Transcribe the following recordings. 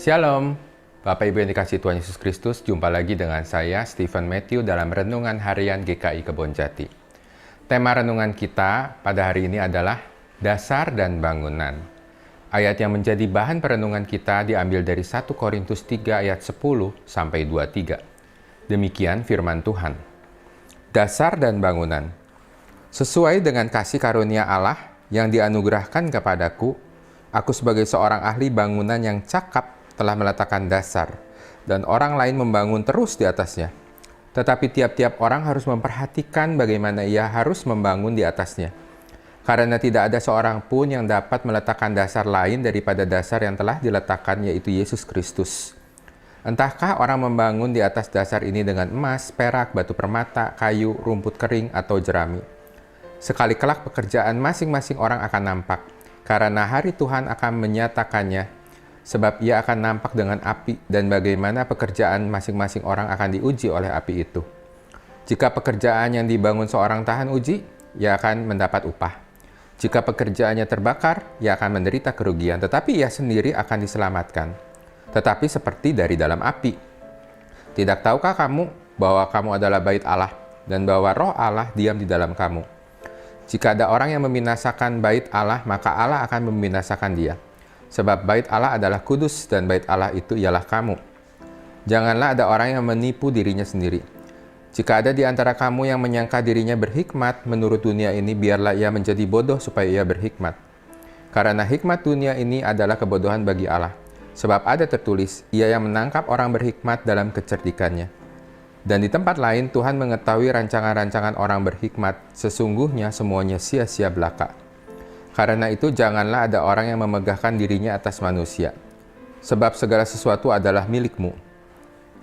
Shalom, Bapak Ibu yang dikasihi Tuhan Yesus Kristus, jumpa lagi dengan saya, Stephen Matthew, dalam Renungan Harian GKI Kebonjati. Tema renungan kita pada hari ini adalah Dasar dan Bangunan. Ayat yang menjadi bahan perenungan kita diambil dari 1 Korintus 3 ayat 10 sampai 23. Demikian firman Tuhan. Dasar dan Bangunan. Sesuai dengan kasih karunia Allah yang dianugerahkan kepadaku, aku sebagai seorang ahli bangunan yang cakap telah meletakkan dasar, dan orang lain membangun terus di atasnya. Tetapi tiap-tiap orang harus memperhatikan bagaimana ia harus membangun di atasnya. Karena tidak ada seorang pun yang dapat meletakkan dasar lain daripada dasar yang telah diletakkan, yaitu Yesus Kristus. Entahkah orang membangun di atas dasar ini dengan emas, perak, batu permata, kayu, rumput kering, atau jerami. Sekali kelak pekerjaan masing-masing orang akan nampak, karena hari Tuhan akan menyatakannya, sebab ia akan nampak dengan api, dan bagaimana pekerjaan masing-masing orang akan diuji oleh api itu. Jika pekerjaan yang dibangun seorang tahan uji, ia akan mendapat upah. Jika pekerjaannya terbakar, ia akan menderita kerugian, tetapi ia sendiri akan diselamatkan. Tetapi seperti dari dalam api. Tidak tahukah kamu bahwa kamu adalah bait Allah, dan bahwa roh Allah diam di dalam kamu? Jika ada orang yang membinasakan bait Allah, maka Allah akan membinasakan dia. Sebab bait Allah adalah kudus, dan bait Allah itu ialah kamu. Janganlah ada orang yang menipu dirinya sendiri. Jika ada di antara kamu yang menyangka dirinya berhikmat menurut dunia ini, biarlah ia menjadi bodoh supaya ia berhikmat. Karena hikmat dunia ini adalah kebodohan bagi Allah. Sebab ada tertulis, ia yang menangkap orang berhikmat dalam kecerdikannya. Dan di tempat lain, Tuhan mengetahui rancangan-rancangan orang berhikmat, sesungguhnya semuanya sia-sia belaka. Karena itu, janganlah ada orang yang memegahkan dirinya atas manusia. Sebab segala sesuatu adalah milikmu.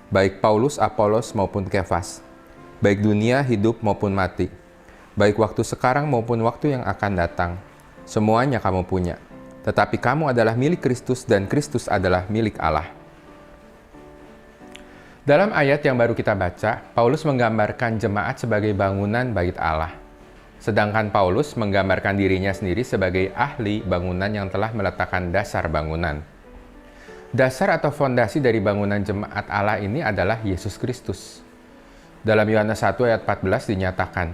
Baik Paulus, Apolos maupun Kefas. Baik dunia, hidup maupun mati. Baik waktu sekarang maupun waktu yang akan datang. Semuanya kamu punya. Tetapi kamu adalah milik Kristus, dan Kristus adalah milik Allah. Dalam ayat yang baru kita baca, Paulus menggambarkan jemaat sebagai bangunan bait Allah. Sedangkan Paulus menggambarkan dirinya sendiri sebagai ahli bangunan yang telah meletakkan dasar bangunan. Dasar atau fondasi dari bangunan jemaat Allah ini adalah Yesus Kristus. Dalam Yohanes 1 ayat 14 dinyatakan,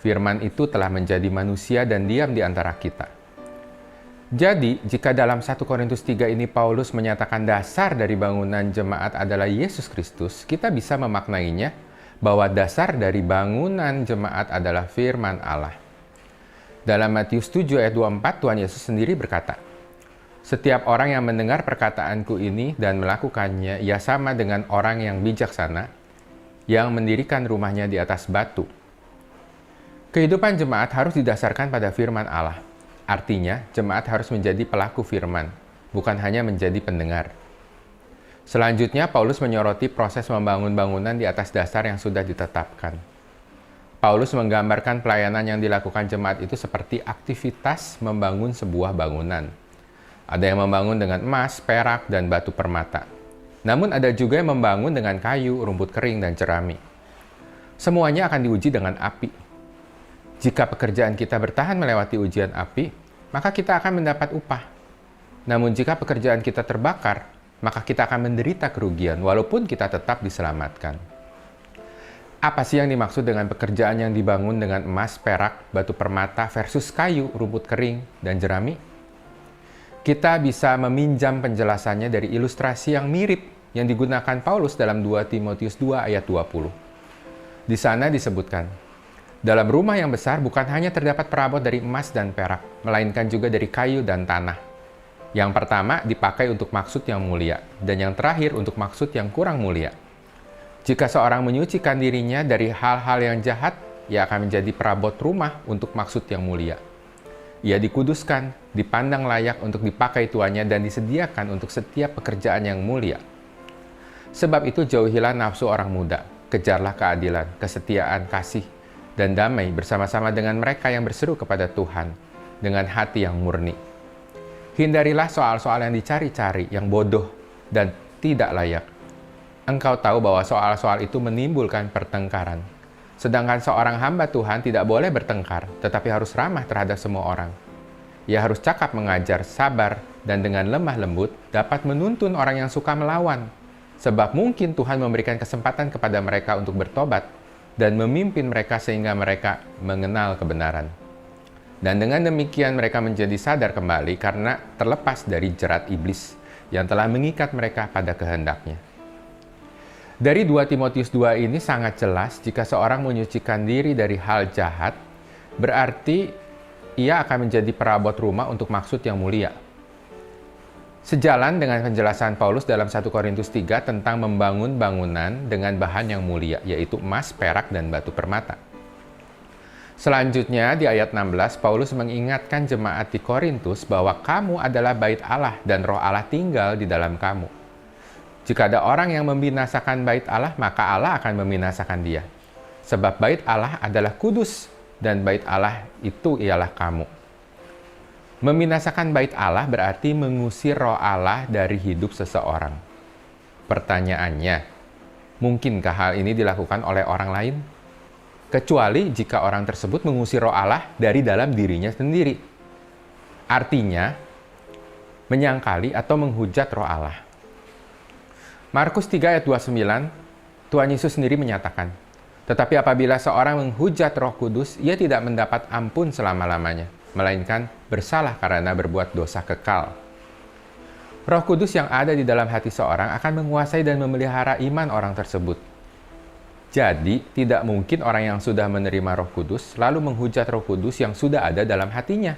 firman itu telah menjadi manusia dan diam di antara kita. Jadi, jika dalam 1 Korintus 3 ini Paulus menyatakan dasar dari bangunan jemaat adalah Yesus Kristus, kita bisa memaknainya bahwa dasar dari bangunan jemaat adalah firman Allah. Dalam Matius 7 ayat 24, Tuhan Yesus sendiri berkata, "Setiap orang yang mendengar perkataanku ini dan melakukannya, ia sama dengan orang yang bijaksana, yang mendirikan rumahnya di atas batu." Kehidupan jemaat harus didasarkan pada firman Allah. Artinya, jemaat harus menjadi pelaku firman, bukan hanya menjadi pendengar. Selanjutnya, Paulus menyoroti proses membangun bangunan di atas dasar yang sudah ditetapkan. Paulus menggambarkan pelayanan yang dilakukan jemaat itu seperti aktivitas membangun sebuah bangunan. Ada yang membangun dengan emas, perak, dan batu permata. Namun ada juga yang membangun dengan kayu, rumput kering, dan jerami. Semuanya akan diuji dengan api. Jika pekerjaan kita bertahan melewati ujian api, maka kita akan mendapat upah. Namun jika pekerjaan kita terbakar, maka kita akan menderita kerugian walaupun kita tetap diselamatkan. Apa sih yang dimaksud dengan pekerjaan yang dibangun dengan emas, perak, batu permata versus kayu, rumput kering, dan jerami? Kita bisa meminjam penjelasannya dari ilustrasi yang mirip yang digunakan Paulus dalam 2 Timotius 2 ayat 20. Di sana disebutkan, dalam rumah yang besar bukan hanya terdapat perabot dari emas dan perak, melainkan juga dari kayu dan tanah. Yang pertama dipakai untuk maksud yang mulia, dan yang terakhir untuk maksud yang kurang mulia. Jika seorang menyucikan dirinya dari hal-hal yang jahat, ia akan menjadi perabot rumah untuk maksud yang mulia. Ia dikuduskan, dipandang layak untuk dipakai tuannya, dan disediakan untuk setiap pekerjaan yang mulia. Sebab itu jauhilah nafsu orang muda, kejarlah keadilan, kesetiaan, kasih, dan damai bersama-sama dengan mereka yang berseru kepada Tuhan dengan hati yang murni. Hindarilah soal-soal yang dicari-cari, yang bodoh dan tidak layak. Engkau tahu bahwa soal-soal itu menimbulkan pertengkaran. Sedangkan seorang hamba Tuhan tidak boleh bertengkar, tetapi harus ramah terhadap semua orang. Ia harus cakap mengajar, sabar, dan dengan lemah lembut dapat menuntun orang yang suka melawan. Sebab mungkin Tuhan memberikan kesempatan kepada mereka untuk bertobat dan memimpin mereka sehingga mereka mengenal kebenaran. Dan dengan demikian mereka menjadi sadar kembali karena terlepas dari jerat iblis yang telah mengikat mereka pada kehendaknya. Dari 2 Timotius 2 ini sangat jelas jika seorang menyucikan diri dari hal jahat, berarti ia akan menjadi perabot rumah untuk maksud yang mulia. Sejalan dengan penjelasan Paulus dalam 1 Korintus 3 tentang membangun bangunan dengan bahan yang mulia, yaitu emas, perak, dan batu permata. Selanjutnya di ayat 16, Paulus mengingatkan jemaat di Korintus bahwa kamu adalah bait Allah dan roh Allah tinggal di dalam kamu. Jika ada orang yang membinasakan bait Allah, maka Allah akan membinasakan dia. Sebab bait Allah adalah kudus dan bait Allah itu ialah kamu. Membinasakan bait Allah berarti mengusir roh Allah dari hidup seseorang. Pertanyaannya, mungkinkah hal ini dilakukan oleh orang lain? Kecuali jika orang tersebut mengusir roh Allah dari dalam dirinya sendiri. Artinya, menyangkali atau menghujat roh Allah. Markus 3 ayat 29, Tuhan Yesus sendiri menyatakan, tetapi apabila seorang menghujat Roh Kudus, ia tidak mendapat ampun selama-lamanya, melainkan bersalah karena berbuat dosa kekal. Roh Kudus yang ada di dalam hati seorang akan menguasai dan memelihara iman orang tersebut. Jadi, tidak mungkin orang yang sudah menerima Roh Kudus lalu menghujat Roh Kudus yang sudah ada dalam hatinya.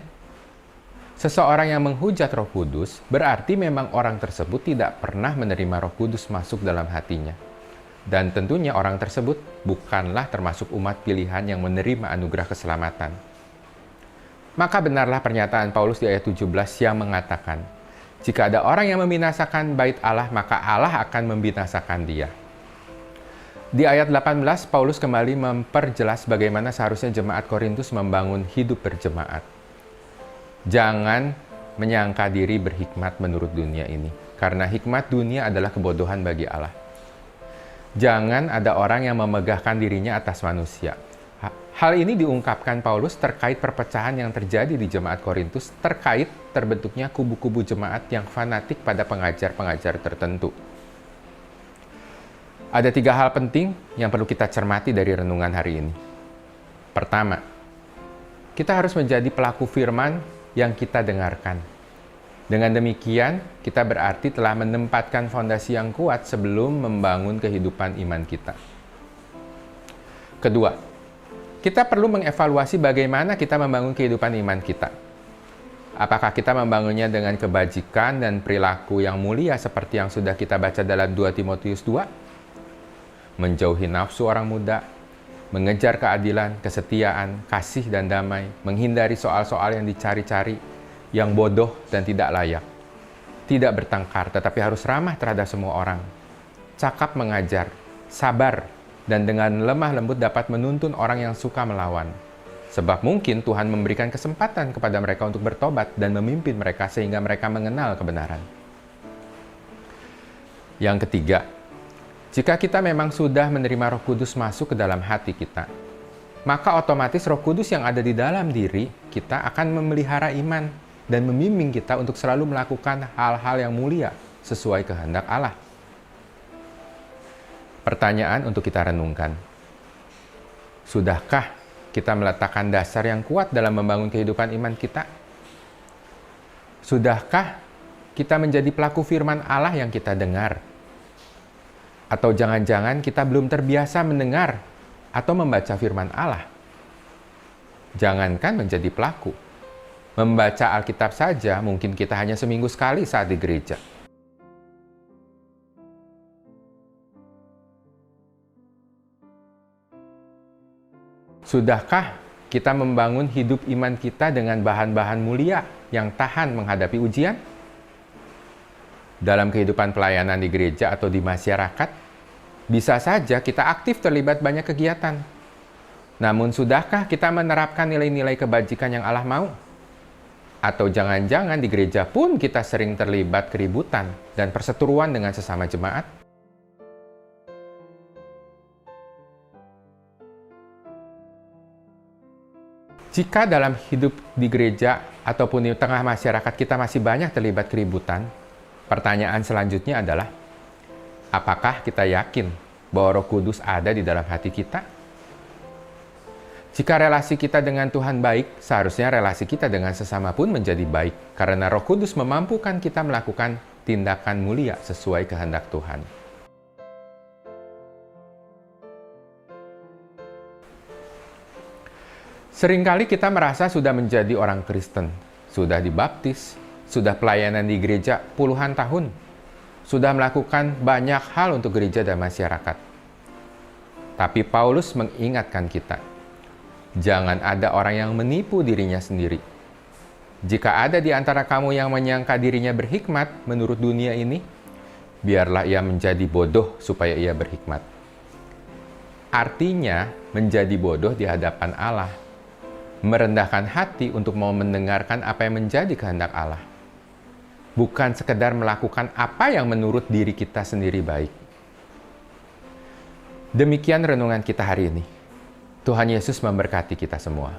Seseorang yang menghujat Roh Kudus berarti memang orang tersebut tidak pernah menerima Roh Kudus masuk dalam hatinya. Dan tentunya orang tersebut bukanlah termasuk umat pilihan yang menerima anugerah keselamatan. Maka benarlah pernyataan Paulus di ayat 17 yang mengatakan, jika ada orang yang membinasakan bait Allah, maka Allah akan membinasakan dia. Di ayat 18, Paulus kembali memperjelas bagaimana seharusnya jemaat Korintus membangun hidup berjemaat. Jangan menyangka diri berhikmat menurut dunia ini, karena hikmat dunia adalah kebodohan bagi Allah. Jangan ada orang yang memegahkan dirinya atas manusia. Hal ini diungkapkan Paulus terkait perpecahan yang terjadi di jemaat Korintus terkait terbentuknya kubu-kubu jemaat yang fanatik pada pengajar-pengajar tertentu. Ada 3 hal penting yang perlu kita cermati dari renungan hari ini. Pertama, kita harus menjadi pelaku firman yang kita dengarkan. Dengan demikian, kita berarti telah menempatkan fondasi yang kuat sebelum membangun kehidupan iman kita. Kedua, kita perlu mengevaluasi bagaimana kita membangun kehidupan iman kita. Apakah kita membangunnya dengan kebajikan dan perilaku yang mulia seperti yang sudah kita baca dalam 2 Timotius 2? Menjauhi nafsu orang muda, mengejar keadilan, kesetiaan, kasih dan damai, menghindari soal-soal yang dicari-cari, yang bodoh dan tidak layak. Tidak bertengkar, tetapi harus ramah terhadap semua orang. Cakap mengajar, sabar, dan dengan lemah lembut dapat menuntun orang yang suka melawan. Sebab mungkin Tuhan memberikan kesempatan kepada mereka untuk bertobat dan memimpin mereka sehingga mereka mengenal kebenaran. Yang ketiga, jika kita memang sudah menerima Roh Kudus masuk ke dalam hati kita, maka otomatis Roh Kudus yang ada di dalam diri kita akan memelihara iman dan membimbing kita untuk selalu melakukan hal-hal yang mulia sesuai kehendak Allah. Pertanyaan untuk kita renungkan. Sudahkah kita meletakkan dasar yang kuat dalam membangun kehidupan iman kita? Sudahkah kita menjadi pelaku firman Allah yang kita dengar? Atau jangan-jangan kita belum terbiasa mendengar atau membaca firman Allah? Jangankan menjadi pelaku. Membaca Alkitab saja mungkin kita hanya seminggu sekali saat di gereja. Sudahkah kita membangun hidup iman kita dengan bahan-bahan mulia yang tahan menghadapi ujian? Dalam kehidupan pelayanan di gereja atau di masyarakat, bisa saja kita aktif terlibat banyak kegiatan. Namun sudahkah kita menerapkan nilai-nilai kebajikan yang Allah mau? Atau jangan-jangan di gereja pun kita sering terlibat keributan dan perseteruan dengan sesama jemaat? Jika dalam hidup di gereja ataupun di tengah masyarakat kita masih banyak terlibat keributan, pertanyaan selanjutnya adalah, apakah kita yakin bahwa Roh Kudus ada di dalam hati kita? Jika relasi kita dengan Tuhan baik, seharusnya relasi kita dengan sesama pun menjadi baik, karena Roh Kudus memampukan kita melakukan tindakan mulia sesuai kehendak Tuhan. Seringkali kita merasa sudah menjadi orang Kristen, sudah dibaptis, sudah pelayanan di gereja puluhan tahun, sudah melakukan banyak hal untuk gereja dan masyarakat. Tapi Paulus mengingatkan kita, jangan ada orang yang menipu dirinya sendiri. Jika ada di antara kamu yang menyangka dirinya berhikmat menurut dunia ini, biarlah ia menjadi bodoh supaya ia berhikmat. Artinya, menjadi bodoh di hadapan Allah, merendahkan hati untuk mau mendengarkan apa yang menjadi kehendak Allah. Bukan sekedar melakukan apa yang menurut diri kita sendiri baik. Demikian renungan kita hari ini. Tuhan Yesus memberkati kita semua.